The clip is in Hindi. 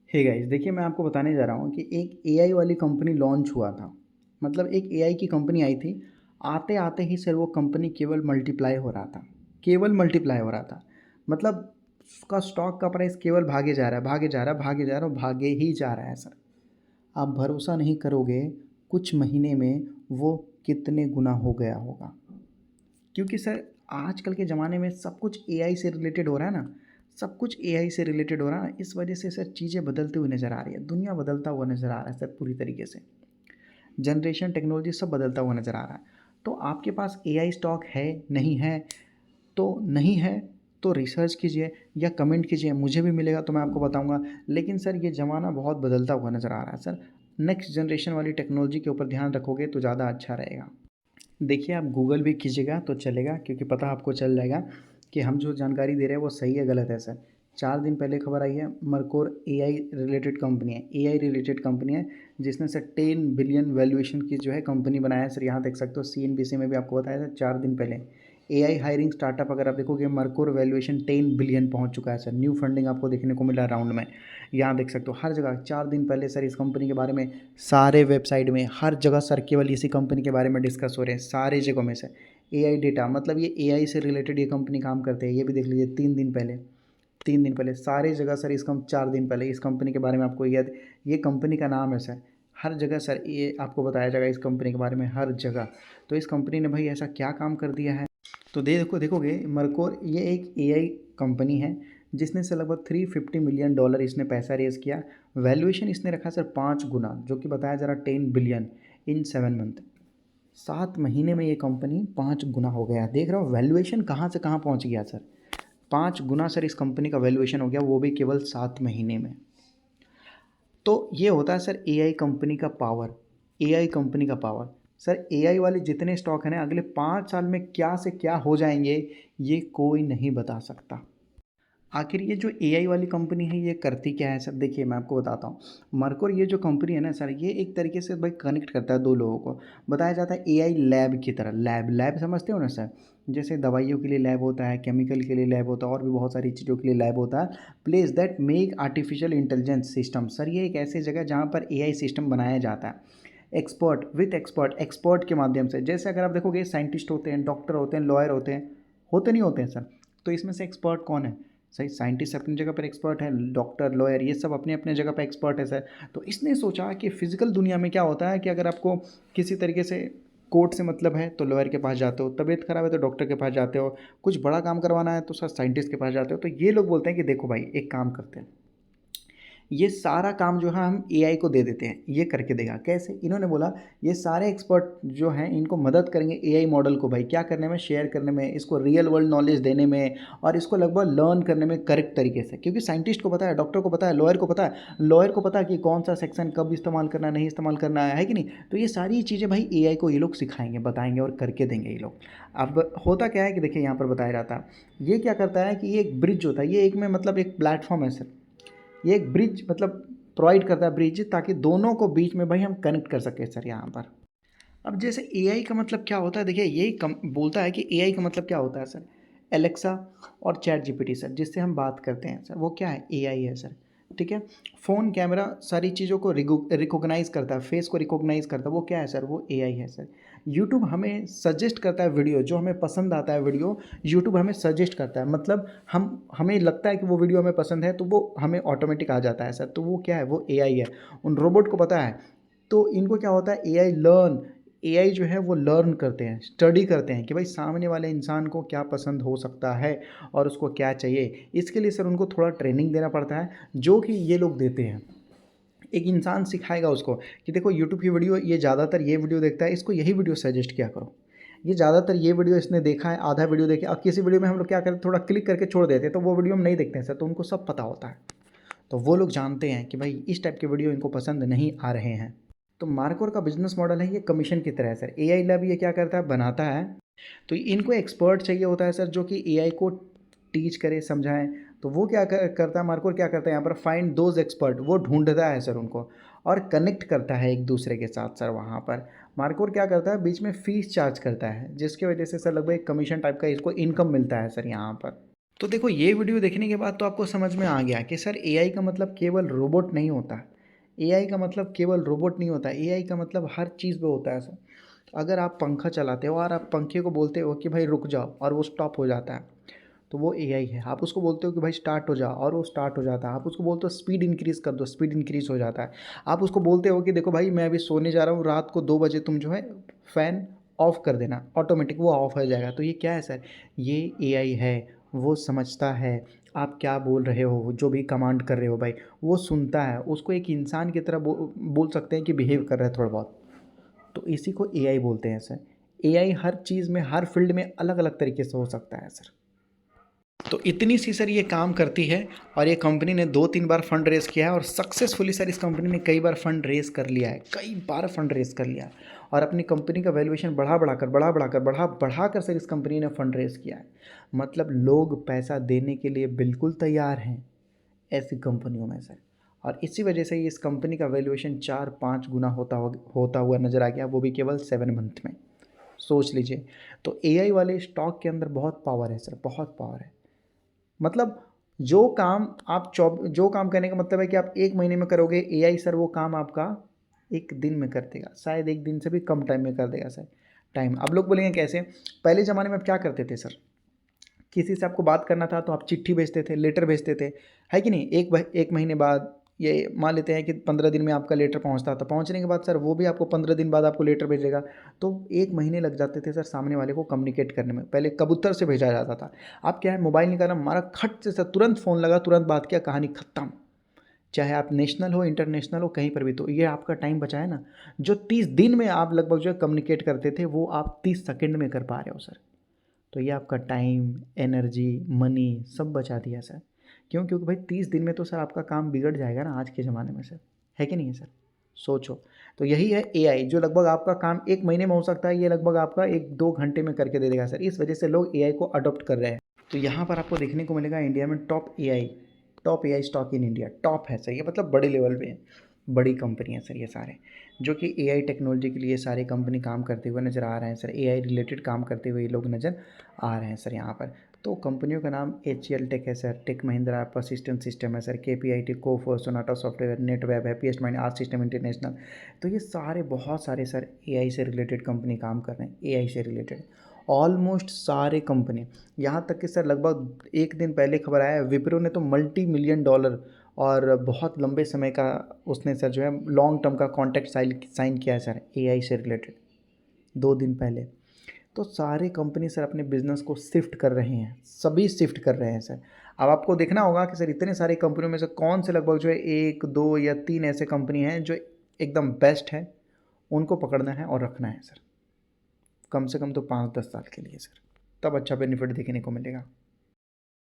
हे गाइस, देखिए मैं आपको बताने जा रहा हूँ कि एक एआई वाली कंपनी लॉन्च हुआ था। मतलब एक एआई की कंपनी आई थी। आते-आते ही सर वो कंपनी केवल मल्टीप्लाई हो रहा था। केवल मल्टीप्लाई हो रहा था। मतलब उसका स्टॉक का प्राइस केवल भागे जा रहा है, भागे जा रहा है, भागे जा रहा है और भागे ही जा रहा है सर। आप भरोसा नहीं करोगे, कुछ महीने में वो कितने गुना हो गया होगा। क्योंकि सर आजकल के ज़माने में सब कुछ एआई से रिलेटेड हो रहा है ना, सब कुछ एआई से रिलेटेड हो रहा है। इस वजह से सर चीज़ें बदलती हुई नज़र आ रही है, दुनिया बदलता हुआ नज़र आ रहा है सर पूरी तरीके से। जनरेशन, टेक्नोलॉजी सब बदलता हुआ नज़र आ रहा है। तो आपके पास एआई स्टॉक है, नहीं है? तो नहीं है तो रिसर्च कीजिए या कमेंट कीजिए, मुझे भी मिलेगा तो मैं आपको बताऊँगा। लेकिन सर ये ज़माना बहुत बदलता हुआ नज़र आ रहा है सर। नेक्स्ट जनरेशन वाली टेक्नोलॉजी के ऊपर ध्यान रखोगे तो ज़्यादा अच्छा रहेगा। देखिए, आप गूगल भी कीजिएगा तो चलेगा, क्योंकि पता आपको चल जाएगा कि हम जो जानकारी दे रहे हैं वो सही है गलत है सर। 4 दिन पहले खबर आई है, मरकोर एआई रिलेटेड कंपनी है, एआई रिलेटेड कंपनी है, जिसने सर 10 बिलियन वैल्यूएशन की जो है कंपनी बनाया है सर। यहाँ देख सकते हो, सीएनबीसी में भी आपको बताया था 4 दिन पहले। एआई हायरिंग स्टार्टअप अगर आप देखोगे, मरकोर वैल्यूएशन 10 बिलियन पहुँच चुका है सर। न्यू फंडिंग आपको देखने को मिला राउंड में। यहाँ देख सकते हो हर जगह 4 दिन पहले सर इस कंपनी के बारे में सारे वेबसाइट में, हर जगह सर केवल इसी कंपनी के बारे में डिस्कस हो रहे हैं, सारी जगहों में से। एआई डेटा, मतलब ये एआई से रिलेटेड ये कंपनी काम करते हैं, ये भी देख लीजिए 3 दिन पहले सारी जगह सर 4 दिन पहले इस कंपनी के बारे में आपको ये कंपनी का नाम है सर। हर जगह सर ये आपको बताया जाएगा इस कंपनी के बारे में, हर जगह। तो इस कंपनी ने भाई ऐसा क्या काम कर दिया है? तो देखोगे मरकोर ये एक एआई कंपनी है, जिसने से लगभग $350 मिलियन इसने पैसा रेज़ किया। वैल्यूएशन इसने रखा सर 5 गुना, जो कि बताया जा रहा 10 बिलियन इन 7 मंथ। 7 महीने में ये कंपनी 5 गुना हो गया। देख रहे हो वैल्यूएशन कहाँ से कहाँ पहुँच गया सर। 5 गुना सर इस कंपनी का वैल्यूएशन हो गया, वो भी केवल 7 महीने में। तो ये होता है सर एआई कंपनी का पावर। एआई कंपनी का पावर। सर एआई वाले जितने स्टॉक हैं ना, अगले 5 साल में क्या से क्या हो जाएंगे, ये कोई नहीं बता सकता। आखिर ये जो एआई वाली कंपनी है ये करती क्या है सर? देखिए मैं आपको बताता हूँ। मरकोर ये जो कंपनी है ना सर, ये एक तरीके से भाई कनेक्ट करता है दो लोगों को। बताया जाता है एआई लैब की तरह। लैब लैब समझते हो ना सर? जैसे दवाइयों के लिए लैब होता है, केमिकल के लिए लैब होता है और भी बहुत सारी चीज़ों के लिए लैब होता है। Place that make artificial intelligence system. Sir ये एक ऐसी जगह जहाँ पर एआई सिस्टम बनाया जाता है। एक्सपर्ट विथ एक्सपर्ट, एक्सपर्ट के माध्यम से। जैसे अगर आप देखोगे साइंटिस्ट होते हैं, डॉक्टर होते हैं, लॉयर होते नहीं होते हैं सर? तो इसमें से एक्सपर्ट कौन है? सही, साइंटिस्ट अपनी जगह पर एक्सपर्ट है, डॉक्टर, लॉयर ये सब अपने अपने जगह पर एक्सपर्ट है सर। तो इसने सोचा कि फिजिकल दुनिया में क्या होता है कि अगर आपको किसी तरीके से कोर्ट से मतलब है तो लॉयर के पास जाते हो, तबीयत खराब है तो डॉक्टर के पास जाते हो, कुछ बड़ा काम करवाना है तो सर साइंटिस्ट के पास जाते हो। तो ये लोग बोलते हैं कि देखो भाई एक काम करते हैं, ये सारा काम जो है हम एआई को दे देते हैं, ये करके देगा। कैसे? इन्होंने बोला ये सारे एक्सपर्ट जो हैं इनको मदद करेंगे एआई मॉडल को भाई क्या करने में, शेयर करने में, इसको रियल वर्ल्ड नॉलेज देने में और इसको लगभग लर्न करने में करेक्ट तरीके से। क्योंकि साइंटिस्ट को पता है, डॉक्टर को पता है, लॉयर को पता है, लॉयर को पता है कि कौन सा सेक्शन कब इस्तेमाल करना है, नहीं इस्तेमाल करना है कि नहीं? तो ये सारी चीज़ें भाई एआई को ये लोग सिखाएंगे, बताएंगे और करके देंगे ये लोग। अब होता क्या है कि देखिए यहाँ पर बताया जाता है, ये क्या करता है कि ये एक ब्रिज होता है, ये एक में मतलब एक प्लेटफॉर्म है सर। ये एक ब्रिज मतलब प्रोवाइड करता है ब्रिज, ताकि दोनों को बीच में भाई हम कनेक्ट कर सकें सर यहाँ पर। अब जैसे एआई का मतलब क्या होता है, देखिए यही कम बोलता है कि एआई का मतलब क्या होता है सर। एलेक्सा और चैट जीपीटी सर, जिससे हम बात करते हैं सर, वो क्या है? एआई है सर। ठीक है। फ़ोन, कैमरा सारी चीज़ों को रिकॉग्नाइज़ करता है, फेस को रिकॉग्नाइज़ करता है, वो क्या है सर? वो एआई है सर। यूट्यूब हमें सजेस्ट करता है वीडियो, जो हमें पसंद आता है वीडियो, यूट्यूब हमें सजेस्ट करता है। मतलब हमें लगता है कि वो वीडियो हमें पसंद है तो वो हमें ऑटोमेटिक आ जाता है सर। तो वो क्या है? वो एआई है। उन रोबोट को पता है। तो इनको क्या होता है? एआई जो है वो लर्न करते हैं, स्टडी करते हैं कि भाई सामने वाले इंसान को क्या पसंद हो सकता है और उसको क्या चाहिए। इसके लिए सर उनको थोड़ा ट्रेनिंग देना पड़ता है, जो कि ये लोग देते हैं। एक इंसान सिखाएगा उसको कि देखो यूट्यूब की वीडियो, ये ज़्यादातर ये वीडियो देखता है, इसको यही वीडियो सजेस्ट किया करो। ये ज़्यादातर ये वीडियो इसने देखा है, आधा वीडियो देखे। और किसी वीडियो में हम लोग क्या करते हैं, थोड़ा क्लिक करके छोड़ देते हैं, तो वो वीडियो हम नहीं देखते हैं सर। तो उनको सब पता होता है। तो वो लोग जानते हैं कि भाई इस टाइप के वीडियो इनको पसंद नहीं आ रहे हैं। तो मार्कोर का बिजनेस मॉडल है ये कमीशन की तरह है सर। एआई लैब ये क्या करता है? बनाता है। तो इनको एक्सपर्ट चाहिए होता है सर, जो कि एआई को टीच करे, समझाए। तो वो क्या करता है, मार्कोर क्या करता है यहाँ पर? फाइंड दोज एक्सपर्ट, वो ढूंढता है सर उनको और कनेक्ट करता है एक दूसरे के साथ सर। वहाँ पर मार्कोर क्या करता है? बीच में फ़ीस चार्ज करता है, जिसकी वजह से सर लगभग एक कमीशन टाइप का इसको इनकम मिलता है सर यहाँ पर। तो देखो ये वीडियो देखने के बाद तो आपको समझ में आ गया कि सर एआई का मतलब केवल रोबोट नहीं होता। एआई का मतलब केवल रोबोट नहीं होता, एआई का मतलब हर चीज़ पे होता है सर। अगर आप पंखा चलाते हो और आप पंखे को बोलते हो कि भाई रुक जाओ और वो स्टॉप हो जाता है, तो वो एआई है। आप उसको बोलते हो कि भाई स्टार्ट हो जा और वो स्टार्ट हो जाता है। आप उसको बोलते हो स्पीड इंक्रीज़ कर दो, स्पीड इंक्रीज़ हो जाता है। आप उसको बोलते हो कि देखो भाई मैं अभी सोने जा रहा हूँ, रात को 2 बजे तुम जो है फ़ैन ऑफ़ कर देना, ऑटोमेटिक वो ऑफ़ हो जाएगा। तो ये क्या है सर? ये एआई है। वो समझता है आप क्या बोल रहे हो, जो भी कमांड कर रहे हो भाई, वो सुनता है। उसको एक इंसान की तरह बोल सकते हैं कि बिहेव कर रहा है थोड़ा बहुत। तो इसी को एआई बोलते हैं सर। एआई हर चीज़ में, हर फील्ड में अलग-अलग तरीके से हो सकता है सर। तो इतनी सी सर ये काम करती है और ये कंपनी ने 2-3 बार फंड रेज़ किया है और सक्सेसफुली सर इस कंपनी ने कई बार फंड रेज़ कर लिया है, कई बार फंड रेज़ कर लिया है और अपनी कंपनी का वैल्यूएशन बढ़ा-बढ़ाकर सर इस कंपनी ने फंड रेज़ किया है। मतलब लोग पैसा देने के लिए बिल्कुल तैयार हैं ऐसी कंपनियों में सर। और इसी वजह से इस कंपनी का वैल्यूएशन 4-5 गुना होता हुआ नज़र आ गया, वो भी केवल 7 मंथ में। सोच लीजिए। तो एआई वाले स्टॉक के अंदर बहुत पावर है सर, बहुत पावर है। मतलब जो काम करने का मतलब है कि आप 1 महीने में करोगे, एआई सर वो काम आपका 1 दिन में कर देगा। शायद 1 दिन से भी कम टाइम में कर देगा सर। टाइम अब लोग बोलेंगे कैसे? पहले ज़माने में आप क्या करते थे सर? किसी से आपको बात करना था तो आप चिट्ठी भेजते थे, लेटर भेजते थे, है कि नहीं? 1 महीने बाद, ये मान लेते हैं कि 15 दिन में आपका लेटर पहुंचता था। पहुंचने के बाद सर वो भी आपको 15 दिन बाद आपको लेटर भेजेगा। तो 1 महीने लग जाते थे सर सामने वाले को कम्युनिकेट करने में। पहले कबूतर से भेजा जाता था। अब क्या है, मोबाइल निकाला, मारा, खट से सर तुरंत फ़ोन लगा, तुरंत बात किया, कहानी ख़त्म। चाहे आप नेशनल हो, इंटरनेशनल हो, कहीं पर भी। तो ये आपका टाइम बचा है ना। जो 30 दिन में आप लगभग जो है कम्युनिकेट करते थे, वो आप 30 सेकंड में कर पा रहे हो सर। तो ये आपका टाइम, एनर्जी, मनी सब बचा दिया सर। क्यों? क्योंकि भाई 30 दिन में तो सर आपका काम बिगड़ जाएगा ना आज के ज़माने में सर, है कि नहीं है सर? सोचो। तो यही है एआई, जो लगभग आपका काम 1 महीने में हो सकता है, ये लगभग आपका 1-2 घंटे में करके दे देगा सर। इस वजह से लोग एआई को अडॉप्ट कर रहे हैं। तो यहाँ पर आपको देखने को मिलेगा इंडिया में top AI stock in India, top है सर ये, मतलब बड़े लेवल पे है। बड़ी कंपनी है सर ये सारे, जो कि एआई टेक्नोलॉजी के लिए सारे कंपनी काम करते हुए नज़र आ रहे हैं सर। एआई रिलेटेड काम करते हुए ये लोग नज़र आ रहे हैं सर यहाँ पर। तो कंपनियों का नाम एचसीएल टेक है sir, Tech Mahindra, Persistent System है sir, KPIT, Coforge, Sonata Software, Netweb है, PS Mind, Art System International. तो ये सारे बहुत सारे सर एआई से रिलेटेड कंपनी काम कर रहे हैं, एआई से रिलेटेड ऑलमोस्ट सारे कंपनी। यहाँ तक कि सर लगभग 1 दिन पहले खबर आया है, विप्रो ने तो $multi-million और बहुत लंबे समय का उसने सर जो है लॉन्ग टर्म का कॉन्ट्रैक्ट साइन किया है सर एआई से रिलेटेड 2 दिन पहले। तो सारे कंपनी सर अपने बिज़नेस को शिफ्ट कर रहे हैं, सभी शिफ्ट कर रहे हैं सर। अब आपको देखना होगा कि सर इतने सारे कंपनियों में से कौन से लगभग जो है 1, 2 या 3 ऐसे कंपनी हैं जो एकदम बेस्ट है, उनको पकड़ना है और रखना है सर। कम से कम तो 5-10 साल के लिए सर, तब अच्छा बेनिफिट देखने को मिलेगा।